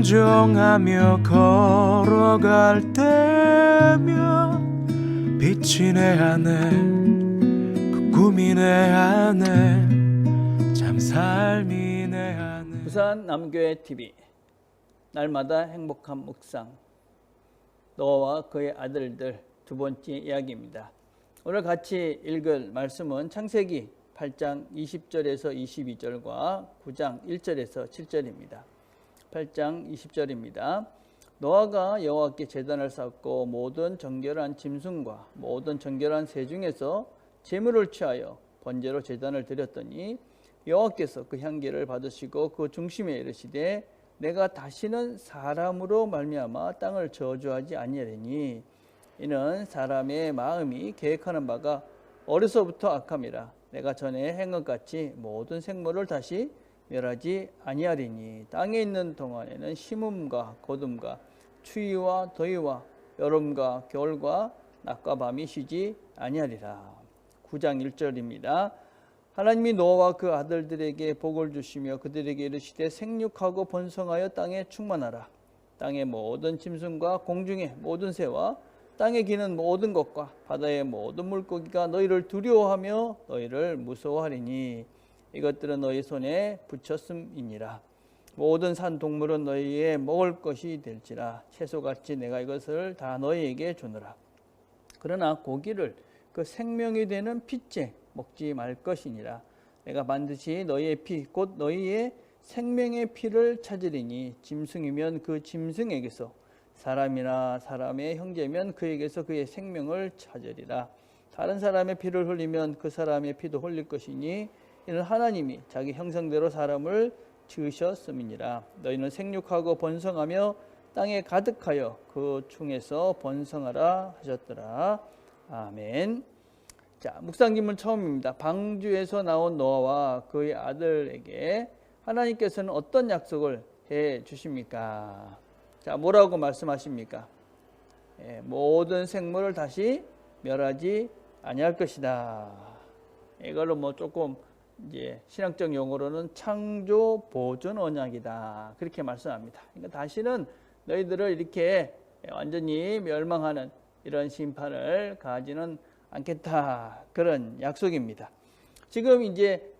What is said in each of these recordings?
순종하며 걸어갈 때면 빛이 내 안에 그 꿈이 내 안에 참 삶이 내 안에. 부산 남교회 TV 날마다 행복한 묵상 노아와 그의 아들들 두 번째 이야기입니다. 오늘 같이 읽을 말씀은 창세기 8장 20절에서 22절과 9장 1절에서 7절입니다. 8장 20절입니다. 노아가 여호와께 제단을 쌓고 모든 정결한 짐승과 모든 정결한 새 중에서 제물을 취하여 번제로 제단을 드렸더니 여호와께서 그 향기를 받으시고 그 중심에 이르시되 내가 다시는 사람으로 말미암아 땅을 저주하지 아니하리니 이는 사람의 마음이 계획하는 바가 어려서부터 악함이라 내가 전에 한 것 같이 모든 생물을 다시 멸하지 아니하리니 땅에 있는 동안에는 심음과 거둠과 추위와 더위와 여름과 겨울과 낮과 밤이 쉬지 아니하리라. 9장 1절입니다. 하나님이 노아와 그 아들들에게 복을 주시며 그들에게 이르시되 생육하고 번성하여 땅에 충만하라. 땅의 모든 짐승과 공중의 모든 새와 땅에 기는 모든 것과 바다의 모든 물고기가 너희를 두려워하며 너희를 무서워하리니 이것들은 너희 손에 붙였음이니라. 모든 산 동물은 너희의 먹을 것이 될지라 채소같이 내가 이것을 다 너희에게 주노라. 그러나 고기를 그 생명이 되는 핏째 먹지 말 것이니라. 내가 반드시 너희의 피 곧 너희의 생명의 피를 찾으리니 짐승이면 그 짐승에게서 사람이나 사람의 형제면 그에게서 그의 생명을 찾으리라. 다른 사람의 피를 흘리면 그 사람의 피도 흘릴 것이니 이는 하나님이 자기 형상대로 사람을 지으셨음이니라. 너희는 생육하고 번성하며 땅에 가득하여 그 중에서 번성하라 하셨더라. 아멘. 자, 묵상기문 처음입니다. 방주에서 나온 노아와 그의 아들에게 하나님께서는 어떤 약속을 해 주십니까? 자, 뭐라고 말씀하십니까? 모든 생물을 다시 멸하지 아니할 것이다. 이걸로 조금 이제 신학적 용어로는 창조 보존 언약이다. 그렇게 말씀합니다. 그러니까 다시는 너희들을 이렇게 완전히 멸망하는 이런 심판을 가지는 않겠다. 그런 약속입니다. 지금 이제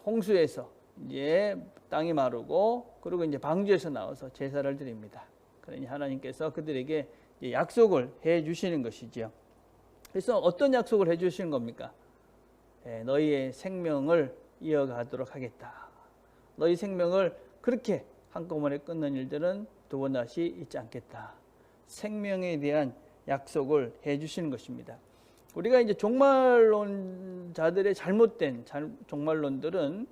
홍수에서 이제 땅이 마르고 그리고 이제 방주에서 나와서 제사를 드립니다. 그러니 하나님께서 그들에게 약속을 해 주시는 것이죠. 그래서 어떤 약속을 해 주시는 겁니까? 너희의 생명을 이어가도록 하겠다. 너희 생명을 그렇게 한꺼번에 끊는 일들은 두 번 다시 있지 않겠다. 생명에 대한 약속을 해 주시는 것입니다. 우리가 이제 종말론자들의 잘못된 종말론들은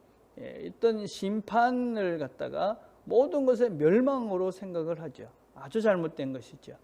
어떤 심판을 갖다가 모든 것의 멸망으로 생각을 하죠. 아주 잘못된 것이죠.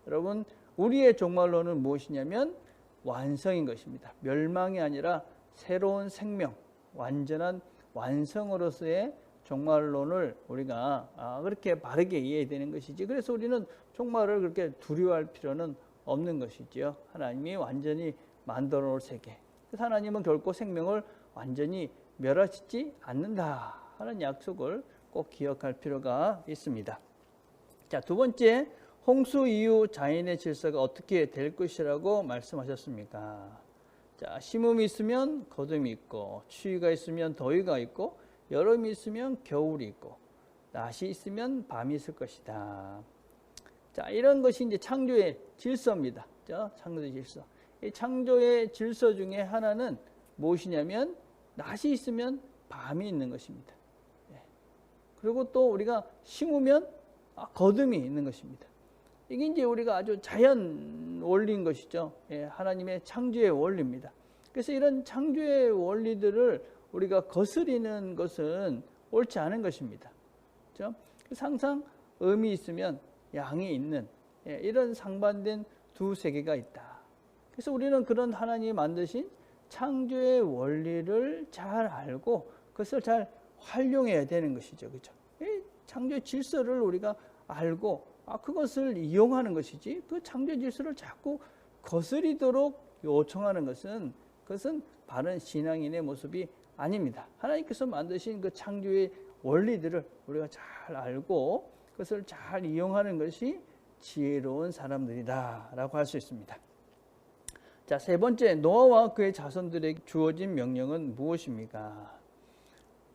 여러분, 우리의 종말론은 무엇이냐면 완성인 것입니다. 멸망이 아니라 새로운 생명, 완전한 완성으로서의 종말론을 우리가 그렇게 바르게 이해되는 것이지. 그래서 우리는 종말을 그렇게 두려워할 필요는 없는 것이지요. 하나님이 완전히 만들어 놓을 세계. 그래서 하나님은 결코 생명을 완전히 멸하시지 않는다 하는 약속을 꼭 기억할 필요가 있습니다. 자, 두 번째, 홍수 이후 자연의 질서가 어떻게 될 것이라고 말씀하셨습니까? 자, 심음이 있으면 거둠이 있고, 추위가 있으면 더위가 있고, 여름이 있으면 겨울이 있고, 낮이 있으면 밤이 있을 것이다. 자, 이런 것이 이제 창조의 질서입니다. 자, 창조의 질서. 이 창조의 질서 중에 하나는 무엇이냐면 낮이 있으면 밤이 있는 것입니다. 그리고 또 우리가 심으면 거둠이 있는 것입니다. 이게 이제 우리가 아주 자연 원리인 것이죠. 하나님의 창조의 원리입니다. 그래서 이런 창조의 원리들을 우리가 거스리는 것은 옳지 않은 것입니다. 그렇죠? 그래서 항상 음이 있으면 양이 있는 이런 상반된 두 세계가 있다. 그래서 우리는 그런 하나님이 만드신 창조의 원리를 잘 알고 그것을 잘 활용해야 되는 것이죠. 그렇죠? 창조의 질서를 우리가 알고 그것을 이용하는 것이지 그 창조의 질서를 자꾸 거스리도록 요청하는 것은 그것은 바른 신앙인의 모습이 아닙니다. 하나님께서 만드신 그 창조의 원리들을 우리가 잘 알고 그것을 잘 이용하는 것이 지혜로운 사람들이다라고 할 수 있습니다. 자, 세 번째, 노아와 그의 자손들에게 주어진 명령은 무엇입니까?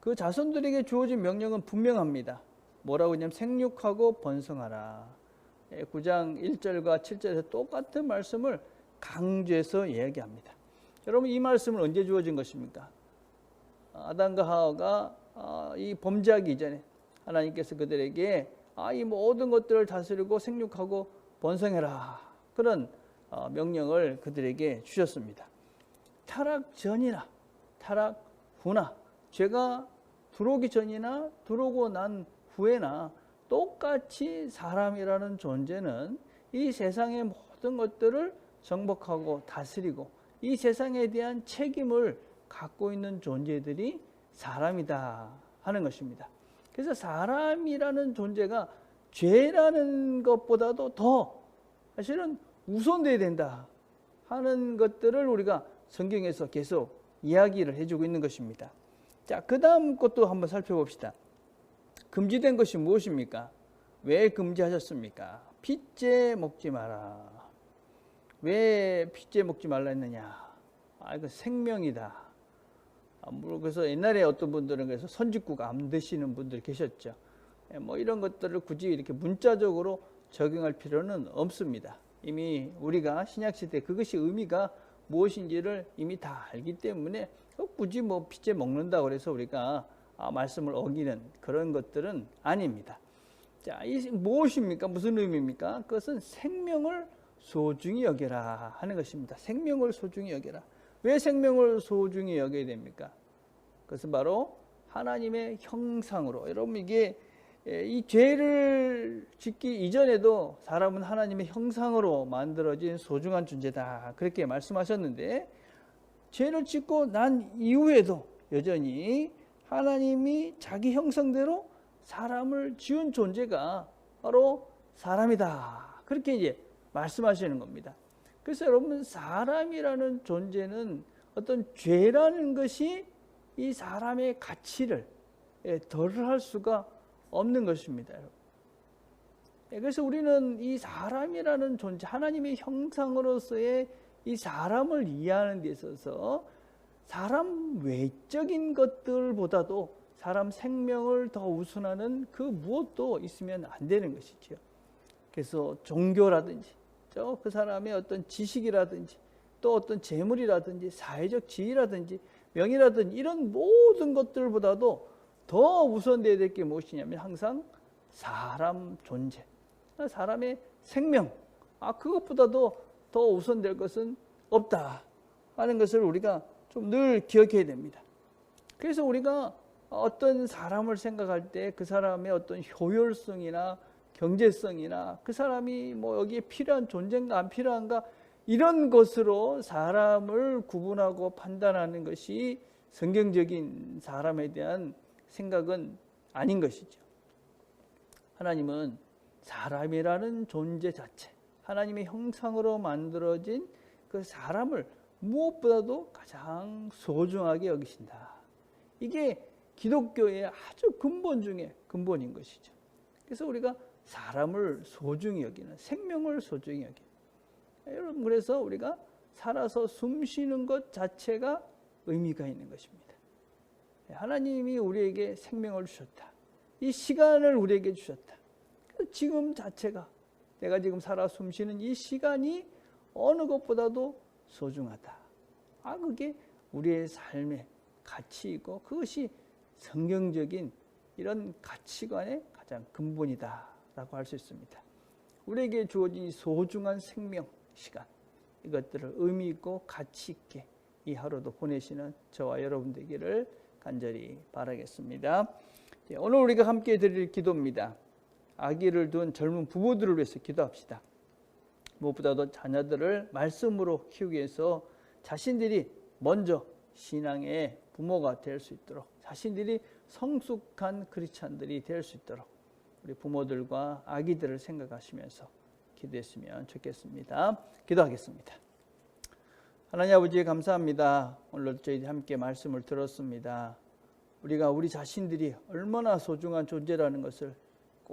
그 자손들에게 주어진 명령은 분명합니다. 뭐라고 하냐면 생육하고 번성하라. 9장 1절과 7절에서 똑같은 말씀을 강조해서 이야기합니다. 여러분, 이 말씀은 언제 주어진 것입니까? 아담과 하와가 이 범죄하기 이전에 하나님께서 그들에게 이 모든 것들을 다스리고 생육하고 번성해라, 그런 명령을 그들에게 주셨습니다. 타락 전이나 타락 후나, 죄가 들어오기 전이나 들어오고 난 후에나 똑같이 사람이라는 존재는 이 세상의 모든 것들을 정복하고 다스리고 이 세상에 대한 책임을 갖고 있는 존재들이 사람이다 하는 것입니다. 그래서 사람이라는 존재가 죄라는 것보다도 더 사실은 우선돼야 된다 하는 것들을 우리가 성경에서 계속 이야기를 해주고 있는 것입니다. 자, 그 다음 것도 한번 살펴봅시다. 금지된 것이 무엇입니까? 왜 금지하셨습니까? 핏째 먹지 마라. 왜 핏째 먹지 말라 했느냐? 이거 생명이다. 그래서 옛날에 어떤 분들은 그래서 선짓국 안 드시는 분들 계셨죠. 뭐 이런 것들을 굳이 이렇게 문자적으로 적용할 필요는 없습니다. 이미 우리가 신약시대 그것이 의미가 무엇인지를 이미 다 알기 때문에 굳이 뭐 핏째 먹는다고 해서 우리가 말씀을 어기는 그런 것들은 아닙니다. 자, 이 무엇입니까? 무슨 의미입니까? 그것은 생명을 소중히 여겨라 하는 것입니다. 생명을 소중히 여겨라. 왜 생명을 소중히 여겨야 됩니까? 그것은 바로 하나님의 형상으로. 여러분, 이게 이 죄를 짓기 이전에도 사람은 하나님의 형상으로 만들어진 소중한 존재다, 그렇게 말씀하셨는데, 죄를 짓고 난 이후에도 여전히 하나님이 자기 형상대로 사람을 지은 존재가 바로 사람이다, 그렇게 이제 말씀하시는 겁니다. 그래서 여러분, 사람이라는 존재는 어떤 죄라는 것이 이 사람의 가치를 덜할 수가 없는 것입니다. 그래서 우리는 이 사람이라는 존재, 하나님의 형상으로서의 이 사람을 이해하는 데 있어서 사람 외적인 것들보다도 사람 생명을 더 우선하는 그 무엇도 있으면 안 되는 것이죠. 그래서 종교라든지 그 사람의 어떤 지식이라든지 또 어떤 재물이라든지 사회적 지위라든지 명예라든지 이런 모든 것들보다도 더 우선되어야 될 게 무엇이냐면 항상 사람 존재, 사람의 생명, 그것보다도 더 우선될 것은 없다 하는 것을 우리가 좀 늘 기억해야 됩니다. 그래서 우리가 어떤 사람을 생각할 때 그 사람의 어떤 효율성이나 경제성이나 그 사람이 뭐 여기에 필요한 존재인가 안 필요한가 이런 것으로 사람을 구분하고 판단하는 것이 성경적인 사람에 대한 생각은 아닌 것이죠. 하나님은 사람이라는 존재 자체, 하나님의 형상으로 만들어진 그 사람을 무엇보다도 가장 소중하게 여기신다. 이게 기독교의 아주 근본 중에 근본인 것이죠. 그래서 우리가 사람을 소중히 여기는, 생명을 소중히 여기는, 여러분, 그래서 우리가 살아서 숨 쉬는 것 자체가 의미가 있는 것입니다. 하나님이 우리에게 생명을 주셨다. 이 시간을 우리에게 주셨다. 지금 자체가, 내가 지금 살아 숨 쉬는 이 시간이 어느 것보다도 소중하다. 그게 우리의 삶의 가치이고 그것이 성경적인 이런 가치관의 가장 근본이다라고 할 수 있습니다. 우리에게 주어진 소중한 생명, 시간, 이것들을 의미 있고 가치 있게 이 하루도 보내시는 저와 여러분 되기를 간절히 바라겠습니다. 오늘 우리가 함께 드릴 기도입니다. 아기를 둔 젊은 부모들을 위해서 기도합시다. 무엇보다도 자녀들을 말씀으로 키우기 위해서 자신들이 먼저 신앙의 부모가 될 수 있도록, 자신들이 성숙한 크리스찬들이 될 수 있도록 우리 부모들과 아기들을 생각하시면서 기도했으면 좋겠습니다. 기도하겠습니다. 하나님 아버지, 감사합니다. 오늘 저희들이 함께 말씀을 들었습니다. 우리가 우리 자신들이 얼마나 소중한 존재라는 것을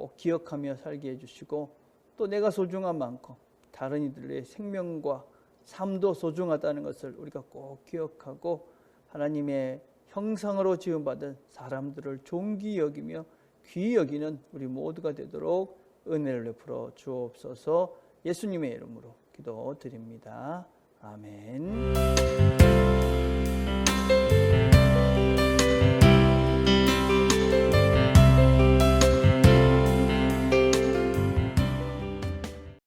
꼭 기억하며 살게 해주시고 또 내가 소중한 만큼 다른 이들의 생명과 삶도 소중하다는 것을 우리가 꼭 기억하고 하나님의 형상으로 지음받은 사람들을 존귀 여기며 귀히 여기는 우리 모두가 되도록 은혜를 베풀어 주옵소서. 예수님의 이름으로 기도드립니다. 아멘.